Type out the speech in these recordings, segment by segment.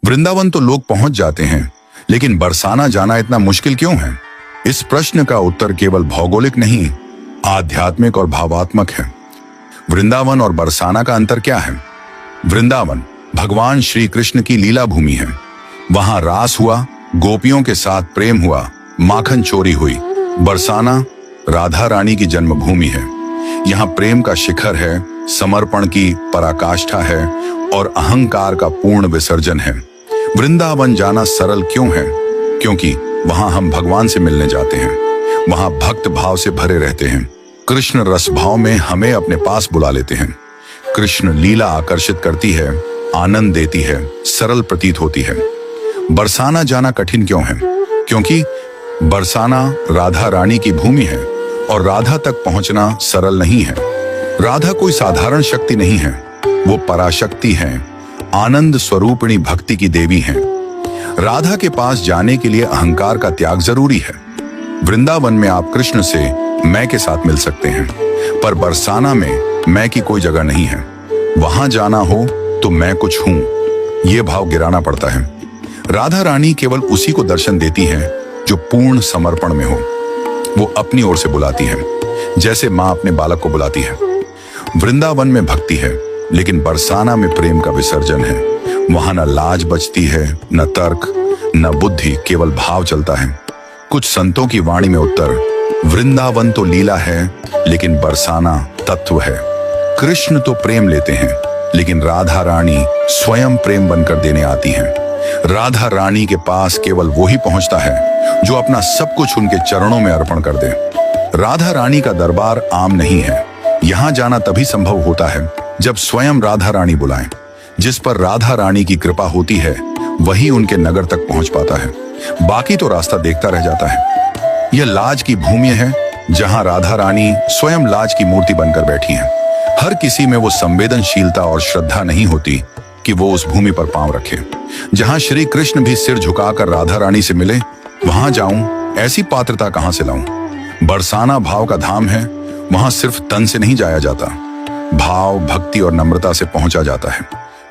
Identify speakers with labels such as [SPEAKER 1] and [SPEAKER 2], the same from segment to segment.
[SPEAKER 1] वृंदावन तो लोग पहुंच जाते हैं, लेकिन बरसाना जाना इतना मुश्किल क्यों है? इस प्रश्न का उत्तर केवल भौगोलिक नहीं, आध्यात्मिक और भावात्मक है। वृंदावन और बरसाना का अंतर क्या है? वृंदावन भगवान श्री कृष्ण की लीला भूमि है। वहां रास हुआ, गोपियों के साथ प्रेम हुआ, माखन चोरी हुई। बरसाना राधा रानी की जन्मभूमि है। यहाँ प्रेम का शिखर है, समर्पण की पराकाष्ठा है और अहंकार का पूर्ण विसर्जन है। वृंदावन जाना सरल क्यों है? क्योंकि वहां हम भगवान से मिलने जाते हैं। वहां भक्त भाव से भरे रहते हैं। कृष्ण रस भाव में हमें अपने पास बुला लेते हैं। कृष्ण लीला आकर्षित करती है, आनंद देती है, सरल प्रतीत होती है। बरसाना जाना कठिन क्यों है? क्योंकि बरसाना राधा रानी की भूमि है और राधा तक पहुंचना सरल नहीं है। राधा कोई साधारण शक्ति नहीं है, वो पराशक्ति है, आनंद स्वरूपिणी भक्ति की देवी हैं। राधा के पास जाने के लिए अहंकार का त्याग जरूरी है। वृंदावन में आप कृष्ण से मैं के साथ मिल सकते हैं, पर बरसाना में मैं की कोई जगह नहीं है। वहां जाना हो तो मैं कुछ हूं, ये भाव गिराना पड़ता है। राधा रानी केवल उसी को दर्शन देती है जो पूर्ण समर्पण में हो। वो अपनी ओर से बुलाती है, जैसे माँ अपने बालक को बुलाती है। वृंदावन में भक्ति है, लेकिन बरसाना में प्रेम का विसर्जन है। वहां न लाज बचती है, न तर्क, न बुद्धि, केवल भाव चलता है। कुछ संतों की वाणी में उत्तर, वृंदावन तो लीला है, लेकिन बरसाना तत्व है। कृष्ण तो प्रेम लेते हैं, लेकिन राधा रानी स्वयं प्रेम बनकर देने आती हैं। राधा रानी के पास केवल वो ही पहुंचता है जो अपना सब कुछ उनके चरणों में अर्पण कर दे। राधा रानी का दरबार आम नहीं है। यहाँ जाना तभी संभव होता है जब स्वयं राधा रानी बुलाएं। जिस पर राधा रानी की कृपा होती है, वही उनके नगर तक पहुंच पाता है। बाकी तो रास्ता देखता रह जाता है। यह लाज की भूमि है, जहां राधा रानी स्वयं लाज की मूर्ति बनकर बैठी हैं। हर किसी में वो संवेदनशीलता और श्रद्धा नहीं होती कि वो उस भूमि पर पांव रखे। जहां श्री कृष्ण भी सिर झुकाकर राधा रानी से मिले, वहां जाऊं, ऐसी पात्रता कहां से लाऊं? बरसाना भाव का धाम है। वहां सिर्फ तन से नहीं जाया जाता, भाव, भक्ति और नम्रता से पहुंचा जाता है।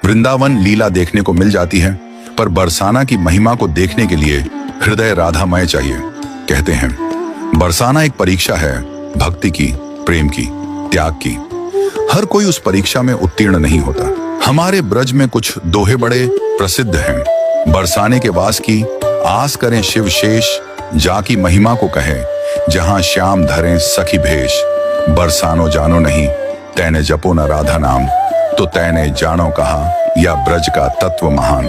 [SPEAKER 1] वृंदावन लीला देखने को मिल जाती है, पर बरसाना की महिमा को देखने के लिए हृदय राधामय चाहिए। कहते हैं बरसाना एक परीक्षा है, भक्ति की, प्रेम की, त्याग की। हर कोई उस परीक्षा में उत्तीर्ण नहीं होता। हमारे ब्रज में कुछ दोहे बड़े प्रसिद्ध हैं। बरसाने के वास की आस करें शिव शेष, जाकी महिमा को कहे जहां श्याम धरें सखी भेष। बरसानो जानो नहीं, तैने जपो न राधा नाम, तो तैने जानो कहा या ब्रज का तत्व महान।